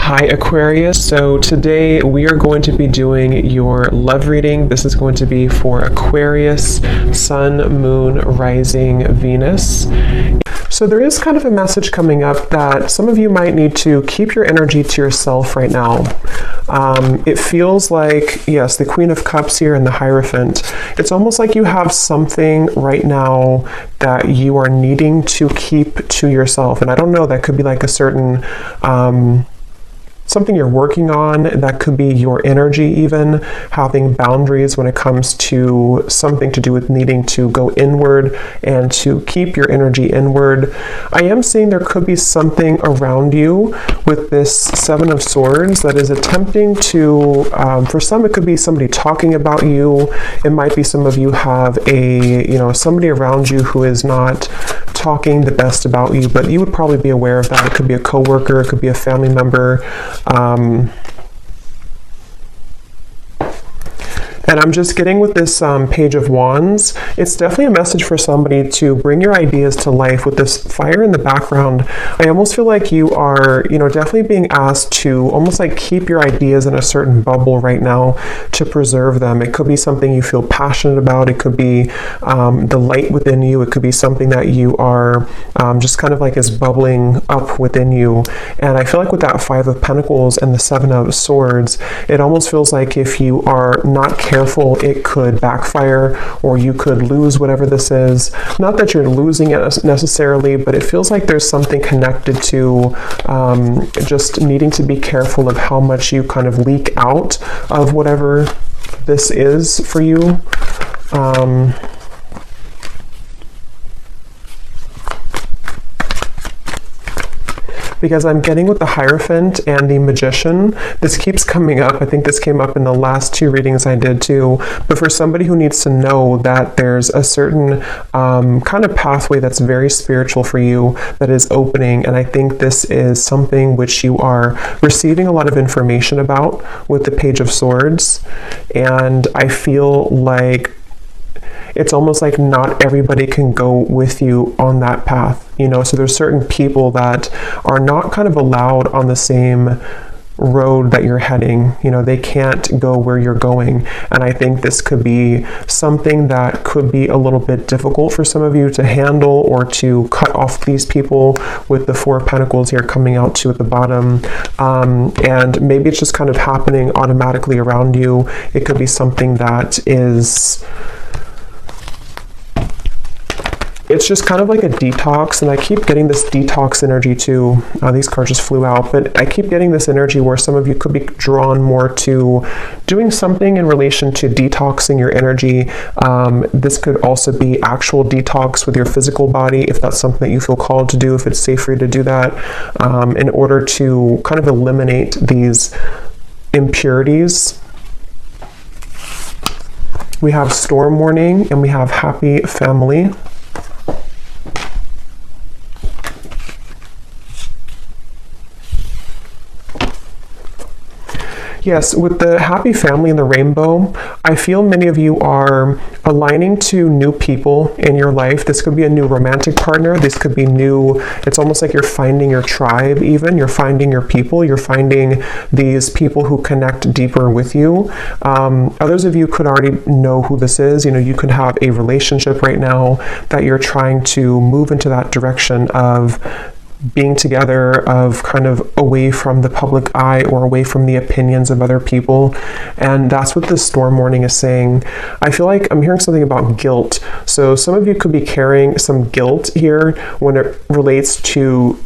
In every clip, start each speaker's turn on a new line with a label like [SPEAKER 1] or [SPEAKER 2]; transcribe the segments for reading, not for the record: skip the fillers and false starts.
[SPEAKER 1] Hi Aquarius, so today we are going to be doing your love reading. This is going to be for Aquarius, Sun, Moon, Rising, Venus. So there is kind of a message coming up that some of you might need to keep your energy to yourself right now. It feels like, yes, the Queen of Cups here and the Hierophant. It's almost like you have something right now that you are needing to keep to yourself. And I don't know, that could be like a certain something you're working on. That could be your energy, even having boundaries when it comes to something to do with needing to go inward and to keep your energy inward. I am seeing there could be something around you with this Seven of Swords that is attempting to, for some it could be somebody talking about you. It might be some of you have somebody around you who is not talking the best about you, but you would probably be aware of that. It could be a coworker, it could be a family member. And I'm just getting with this Page of Wands. It's definitely a message for somebody to bring your ideas to life with this fire in the background. I almost feel like you are, definitely being asked to almost like keep your ideas in a certain bubble right now to preserve them. It could be something you feel passionate about. It could be the light within you. It could be something that you are just kind of like is bubbling up within you. And I feel like with that Five of Pentacles and the Seven of Swords, it almost feels like if you are not careful, it could backfire, or you could lose whatever this is. Not that you're losing it necessarily, but it feels like there's something connected to just needing to be careful of how much you kind of leak out of whatever this is for you. Because I'm getting with the Hierophant and the Magician. This keeps coming up. I think this came up in the last two readings I did too. But for somebody who needs to know that there's a certain kind of pathway that's very spiritual for you that is opening, and I think this is something which you are receiving a lot of information about with the Page of Swords. And I feel like it's almost like not everybody can go with you on that path, so there's certain people that are not kind of allowed on the same road that you're heading. They can't go where you're going. And I think this could be something that could be a little bit difficult for some of you to handle, or to cut off these people with the Four of Pentacles here coming out too at the bottom. And maybe it's just kind of happening automatically around you. It could be something that is, it's just kind of like a detox, and I keep getting this detox energy too. These cards just flew out, but I keep getting this energy where some of you could be drawn more to doing something in relation to detoxing your energy. This could also be actual detox with your physical body, if that's something that you feel called to do, if it's safe for you to do that, in order to kind of eliminate these impurities. We have Storm Warning and we have Happy Family. Yes, with the Happy Family and the Rainbow, I feel many of you are aligning to new people in your life. This could be a new romantic partner. This could be new. It's almost like you're finding your tribe even. You're finding your people. You're finding these people who connect deeper with you. Others of you could already know who this is. You could have a relationship right now that you're trying to move into that direction of being together, of kind of away from the public eye or away from the opinions of other people. And that's what this Storm Warning is saying. I feel like I'm hearing something about guilt. So some of you could be carrying some guilt here when it relates to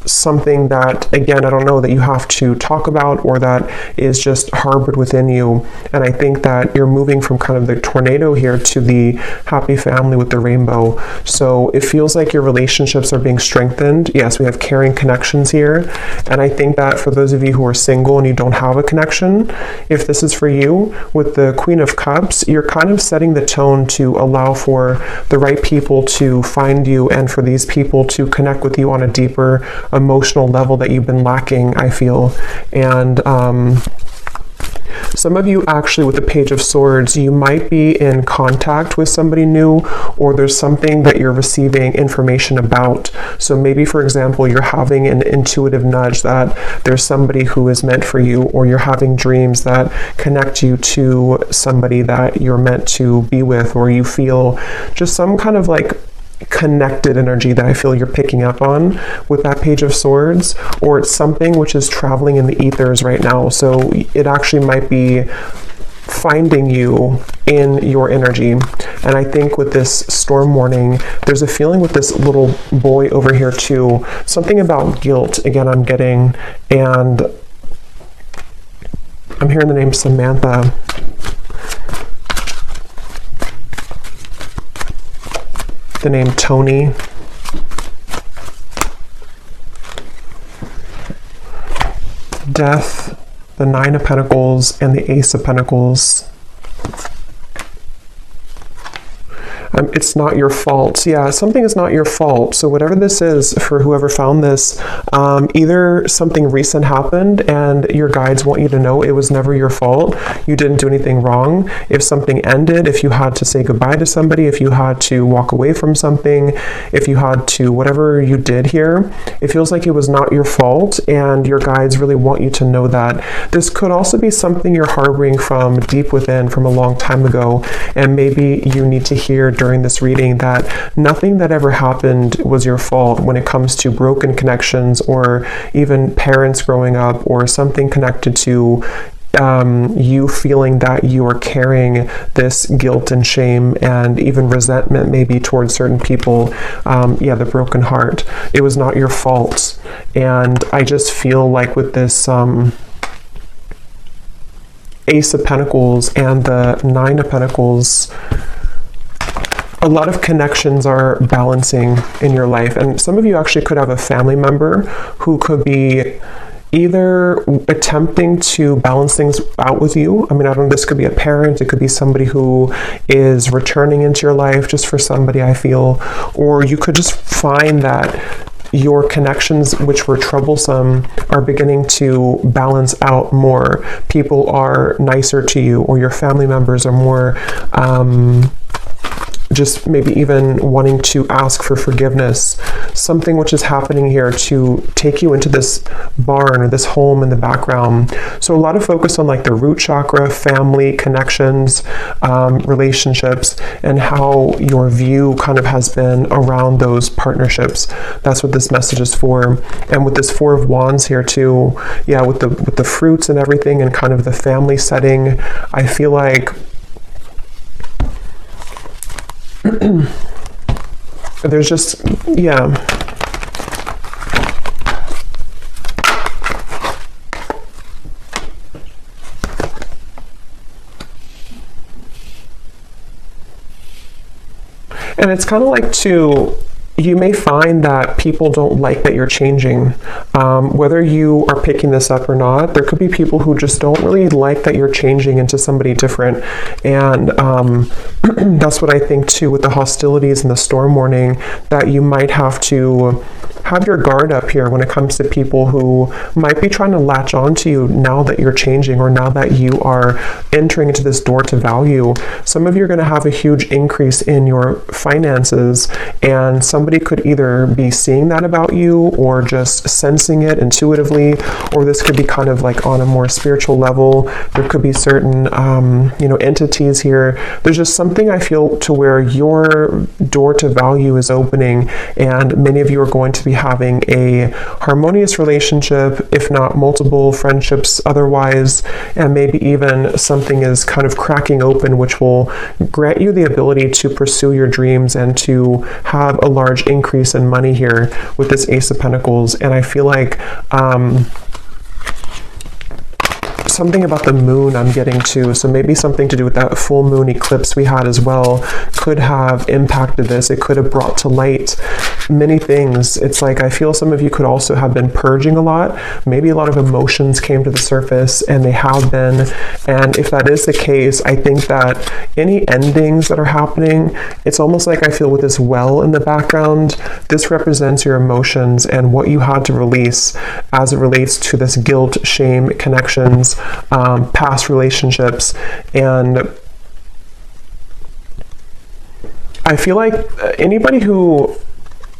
[SPEAKER 1] something that, again, I don't know, that you have to talk about, or that is just harbored within you. And I think that you're moving from kind of the tornado here to the Happy Family with the Rainbow. So it feels like your relationships are being strengthened. Yes, we have caring connections here. And I think that for those of you who are single and you don't have a connection, if this is for you, with the Queen of Cups, you're kind of setting the tone to allow for the right people to find you, and for these people to connect with you on a deeper emotional level that you've been lacking, I feel. And Some of you actually with the Page of Swords, you might be in contact with somebody new, or there's something that you're receiving information about. So maybe, for example, you're having an intuitive nudge that there's somebody who is meant for you, or you're having dreams that connect you to somebody that you're meant to be with, or you feel just some kind of like connected energy that I feel you're picking up on with that Page of Swords, or it's something which is traveling in the ethers right now. So it actually might be finding you in your energy. And I think with this storm warning, there's a feeling with this little boy over here too, something about guilt again I'm getting, and I'm hearing the name Samantha. The name Tony. Death, the Nine of Pentacles, and the Ace of Pentacles. It's not your fault. Yeah, something is not your fault. So whatever this is, for whoever found this, either something recent happened and your guides want you to know it was never your fault. You didn't do anything wrong. If something ended, if you had to say goodbye to somebody, if you had to walk away from something, if you had to, whatever you did here, it feels like it was not your fault, and your guides really want you to know that. This could also be something you're harboring from deep within from a long time ago, and maybe you need to hear during this reading that nothing that ever happened was your fault when it comes to broken connections, or even parents growing up, or something connected to you feeling that you are carrying this guilt and shame and even resentment maybe towards certain people. Yeah, the broken heart. It was not your fault. And I just feel like with this Ace of Pentacles and the Nine of Pentacles, a lot of connections are balancing in your life. And some of you actually could have a family member who could be either attempting to balance things out with you. I mean, I don't know, this could be a parent, it could be somebody who is returning into your life just for somebody, I feel, or you could just find that your connections, which were troublesome, are beginning to balance out more. People are nicer to you, or your family members are more just maybe even wanting to ask for forgiveness. Something which is happening here to take you into this barn or this home in the background. So a lot of focus on like the root chakra, family, connections, relationships, and how your view kind of has been around those partnerships. That's what this message is for. And with this Four of Wands here too, yeah, with the fruits and everything, and kind of the family setting, I feel like there's just, yeah. And it's kind of like you may find that people don't like that you're changing. Whether you are picking this up or not, there could be people who just don't really like that you're changing into somebody different. And that's what I think too with the hostilities and the storm warning, that you might have to have your guard up here when it comes to people who might be trying to latch on to you now that you're changing, or now that you are entering into this door to value. Some of you are going to have a huge increase in your finances, and somebody could either be seeing that about you, or just sensing it intuitively, or this could be kind of like on a more spiritual level. There could be certain entities here. There's just something I feel to where your door to value is opening, and many of you are going to be having a harmonious relationship, if not multiple friendships otherwise, and maybe even something is kind of cracking open, which will grant you the ability to pursue your dreams and to have a large increase in money here with this Ace of Pentacles. And I feel like something about the moon I'm getting to, so maybe something to do with that full moon eclipse we had as well, could have impacted this. It could have brought to light many things. It's like, I feel some of you could also have been purging a lot. Maybe a lot of emotions came to the surface, and they have been. And if that is the case, I think that any endings that are happening, it's almost like I feel with this well in the background, this represents your emotions and what you had to release as it relates to this guilt, shame, connections, past relationships. And I feel like anybody who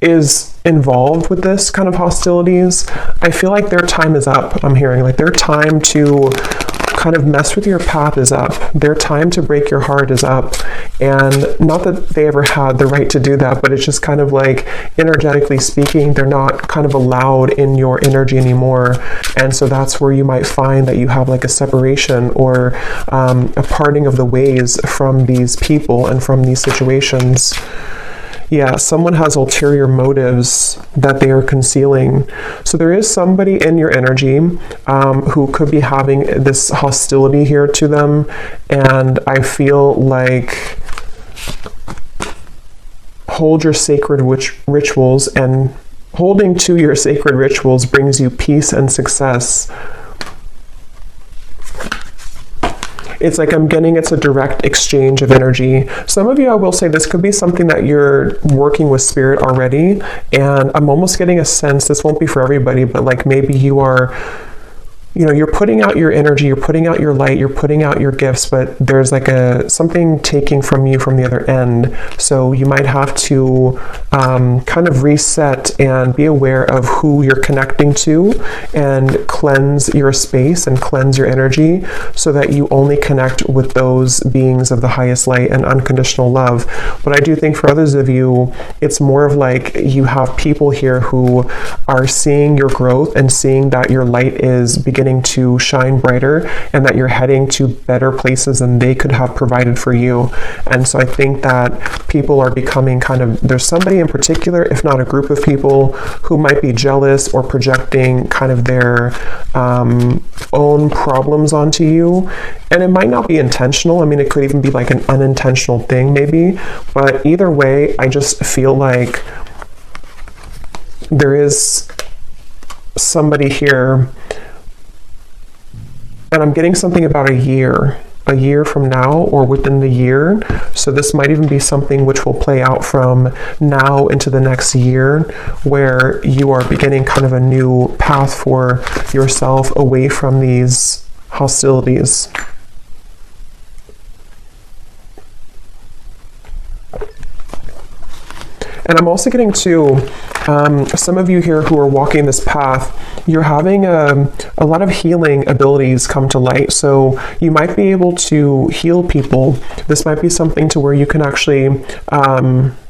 [SPEAKER 1] is involved with this kind of hostilities, I feel like their time is up. I'm hearing like their time to kind of mess with your path is up. Their time to break your heart is up. And not that they ever had the right to do that, but it's just kind of like, energetically speaking, they're not kind of allowed in your energy anymore. And so that's where you might find that you have like a separation or a parting of the ways from these people and from these situations. Yeah, someone has ulterior motives that they are concealing. So there is somebody in your energy who could be having this hostility here to them. And I feel like hold your sacred rituals, and holding to your sacred rituals brings you peace and success. It's like I'm getting it's a direct exchange of energy. Some of you, I will say, this could be something that you're working with spirit already, and I'm almost getting a sense, this won't be for everybody, but like maybe you are, you know, you're putting out your energy, you're putting out your light, you're putting out your gifts, but there's like something taking from you from the other end. So you might have to kind of reset and be aware of who you're connecting to, and cleanse your space and cleanse your energy so that you only connect with those beings of the highest light and unconditional love. But I do think for others of you, it's more of like you have people here who are seeing your growth and seeing that your light is beginning to shine brighter, and that you're heading to better places than they could have provided for you. And so I think that people are becoming kind of, there's somebody in particular, if not a group of people, who might be jealous or projecting kind of their own problems onto you. And it might not be intentional. I mean, it could even be like an unintentional thing maybe, but either way, I just feel like there is somebody here. And I'm getting something about a year from now, or within the year. So this might even be something which will play out from now into the next year, where you are beginning kind of a new path for yourself away from these hostilities. And I'm also getting to some of you here who are walking this path, you're having a lot of healing abilities come to light. So you might be able to heal people. This might be something to where you can actually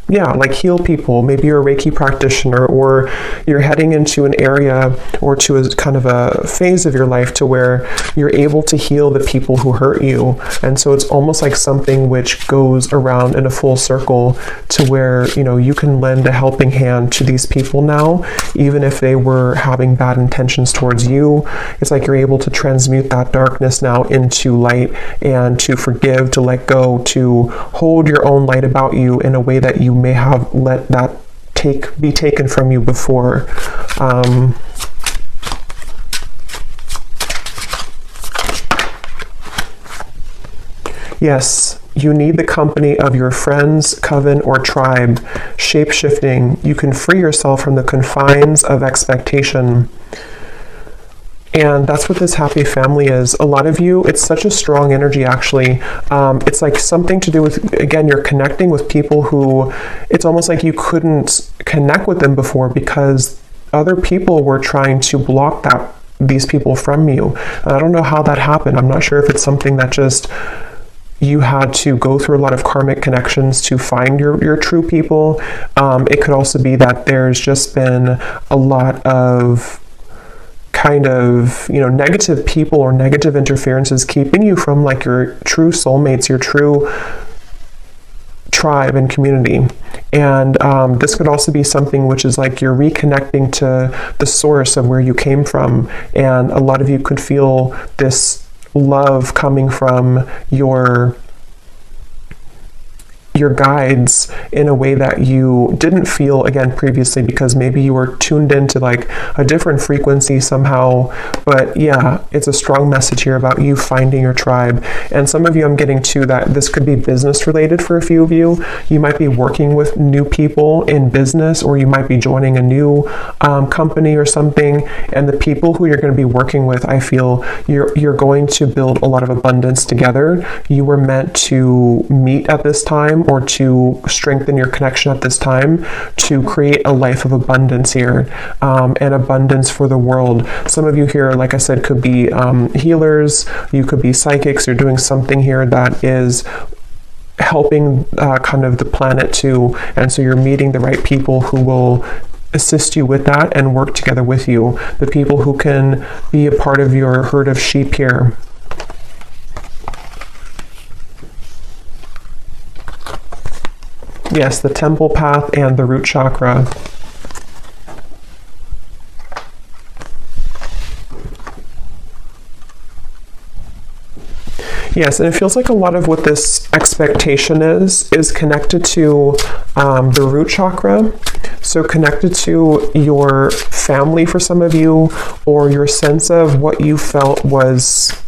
[SPEAKER 1] like heal people. Maybe you're a Reiki practitioner, or you're heading into an area or to a kind of a phase of your life to where you're able to heal the people who hurt you. And so it's almost like something which goes around in a full circle to where, you know, you can lend a helping hand to these people now, even if they were having bad intentions towards you. It's like you're able to transmute that darkness now into light, and to forgive, to let go, to hold your own light about you in a way that you may have let that be taken from you before. Yes, you need the company of your friends, coven, or tribe. Shape-shifting. You can free yourself from the confines of expectation. And that's what this happy family is. A lot of you, it's such a strong energy, actually. It's like something to do with, again, you're connecting with people who, it's almost like you couldn't connect with them before because other people were trying to block these people from you. And I don't know how that happened. I'm not sure if it's something that just you had to go through a lot of karmic connections to find your true people. It could also be that there's just been a lot of kind of, you know, negative people or negative interferences keeping you from like your true soulmates, your true tribe and community. And this could also be something which is like you're reconnecting to the source of where you came from. And a lot of you could feel this love coming from your your guides in a way that you didn't feel, again, previously, because maybe you were tuned into like a different frequency somehow. But yeah, it's a strong message here about you finding your tribe. And some of you, I'm getting to that this could be business related for a few of you. You might be working with new people in business, or you might be joining a new company or something. And the people who you're going to be working with, I feel you're going to build a lot of abundance together. You were meant to meet at this time, or to strengthen your connection at this time, to create a life of abundance here, and abundance for the world. Some of you here, like I said, could be healers, you could be psychics. You're doing something here that is helping kind of the planet too, and so you're meeting the right people who will assist you with that and work together with you, the people who can be a part of your herd of sheep here. Yes, the temple path and the root chakra. Yes, and it feels like a lot of what this expectation is connected to the root chakra. So connected to your family for some of you, or your sense of what you felt was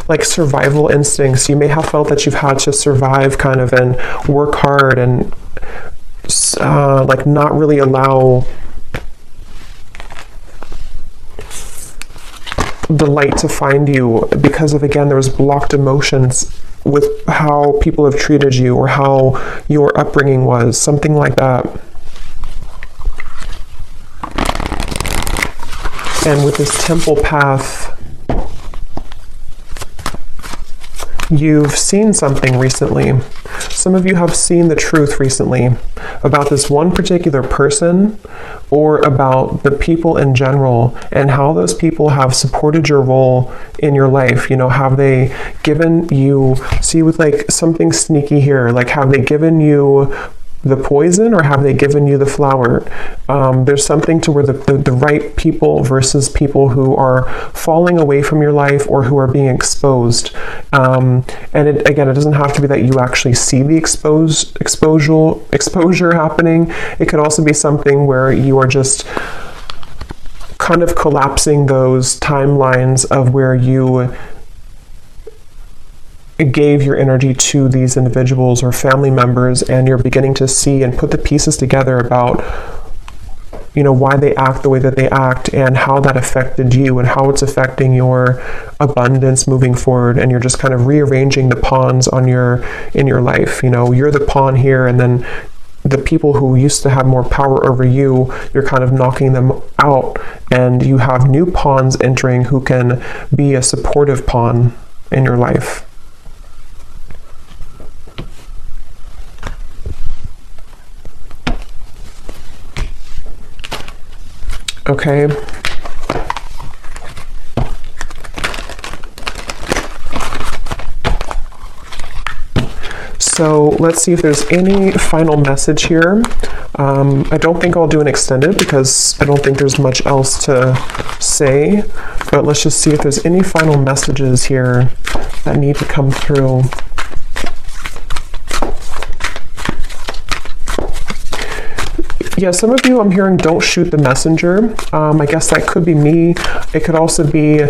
[SPEAKER 1] like survival instincts. You may have felt that you've had to survive kind of and work hard and like not really allow the light to find you, because of, again, there was blocked emotions with how people have treated you or how your upbringing was, something like that. And with this temple path, you've seen something recently. Some of you have seen the truth recently about this one particular person, or about the people in general, and how those people have supported your role in your life. You know, have they given you, see with like something sneaky here, like have they given you the poison, or have they given you the flower? There's something to where the right people versus people who are falling away from your life, or who are being exposed. And again, it doesn't have to be that you actually see the exposure happening. It could also be something where you are just kind of collapsing those timelines of where you gave your energy to these individuals or family members, and you're beginning to see and put the pieces together about, you know, why they act the way that they act, and how that affected you, and how it's affecting your abundance moving forward. And you're just kind of rearranging the pawns in your life. You know, you're the pawn here, and then the people who used to have more power over you, you're kind of knocking them out, and you have new pawns entering who can be a supportive pawn in your life. Okay. So let's see if there's any final message here. I don't think I'll do an extended, because I don't think there's much else to say, but let's just see if there's any final messages here that need to come through. Yeah, some of you I'm hearing don't shoot the messenger. I guess that could be me. It could also be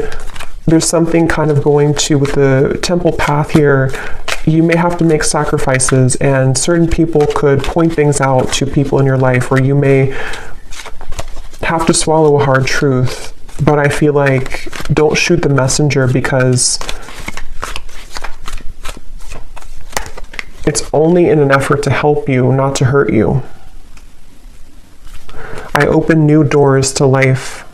[SPEAKER 1] there's something kind of going to with the temple path here. You may have to make sacrifices, and certain people could point things out to people in your life, or you may have to swallow a hard truth. But I feel like don't shoot the messenger, because it's only in an effort to help you, not to hurt you. I open new doors to life.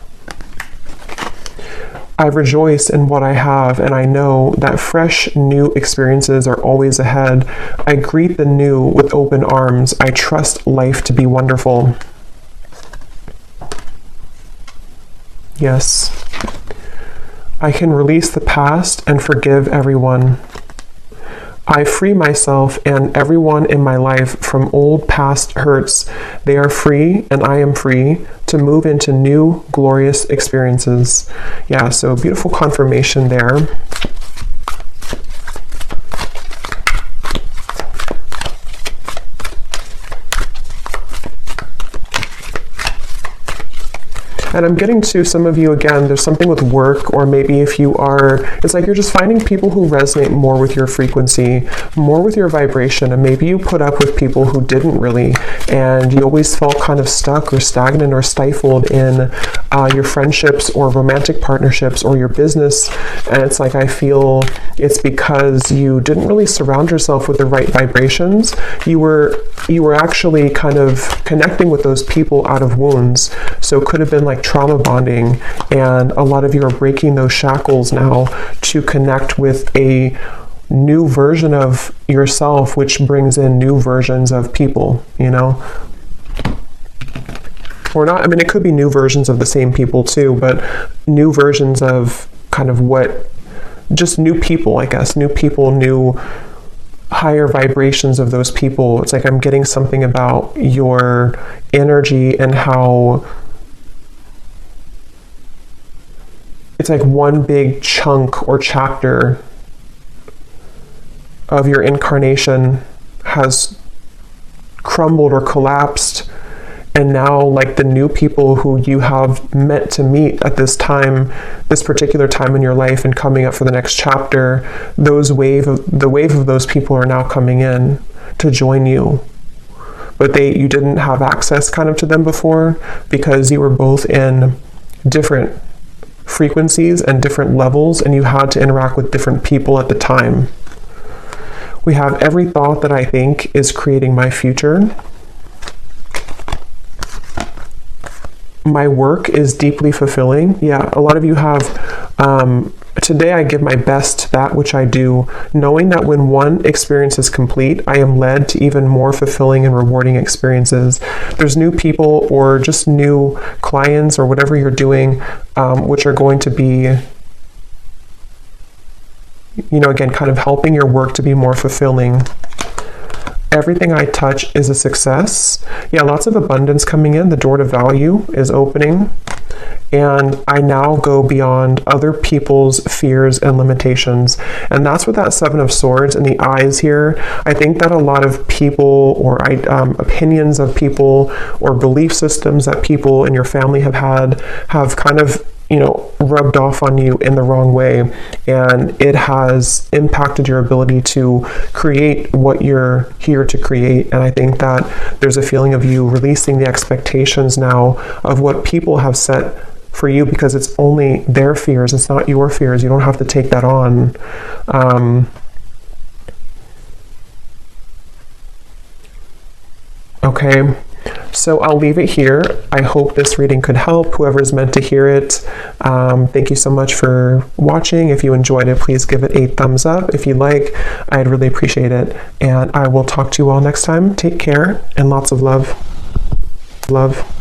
[SPEAKER 1] I rejoice in what I have, and I know that fresh new experiences are always ahead. I greet the new with open arms. I trust life to be wonderful. Yes. I can release the past and forgive everyone. I free myself and everyone in my life from old past hurts. They are free, and I am free to move into new glorious experiences. Yeah, so beautiful confirmation there. And I'm getting to some of you again, there's something with work, or maybe if you are, it's like you're just finding people who resonate more with your frequency, more with your vibration, and maybe you put up with people who didn't really, and you always felt kind of stuck or stagnant or stifled in your friendships or romantic partnerships or your business. And it's like, I feel it's because you didn't really surround yourself with the right vibrations. You were actually kind of connecting with those people out of wounds. So it could have been like trauma bonding, and a lot of you are breaking those shackles now to connect with a new version of yourself, which brings in new versions of people, you know? Or not, I mean, it could be new versions of the same people too, but new versions of kind of what, just new people, I guess, new people, new higher vibrations of those people. It's like I'm getting something about your energy and how it's like one big chunk or chapter of your incarnation has crumbled or collapsed, and now like the new people who you have meant to meet at this time, this particular time in your life and coming up for the next chapter, the wave of those people are now coming in to join you. But you didn't have access kind of to them before because you were both in different frequencies and different levels, and you had to interact with different people at the time. We have every thought that I think is creating my future. My work is deeply fulfilling. Yeah, a lot of you have, today I give my best to that which I do, knowing that when one experience is complete, I am led to even more fulfilling and rewarding experiences. There's new people or just new clients or whatever you're doing, which are going to be, you know, again, kind of helping your work to be more fulfilling. Everything I touch is a success. Yeah, lots of abundance coming in. The door to value is opening. And I now go beyond other people's fears and limitations. And that's what that Seven of Swords and the eyes here. I think that a lot of people or opinions of people or belief systems that people in your family have had have kind of, you know, rubbed off on you in the wrong way, and it has impacted your ability to create what you're here to create. And I think that there's a feeling of you releasing the expectations now of what people have set for you, because it's only their fears, it's not your fears. You don't have to take that on. Okay. So I'll leave it here. I hope this reading could help whoever's meant to hear it. Thank you so much for watching. If you enjoyed it, please give it a thumbs up. If you like, I'd really appreciate it. And I will talk to you all next time. Take care and lots of love. Love.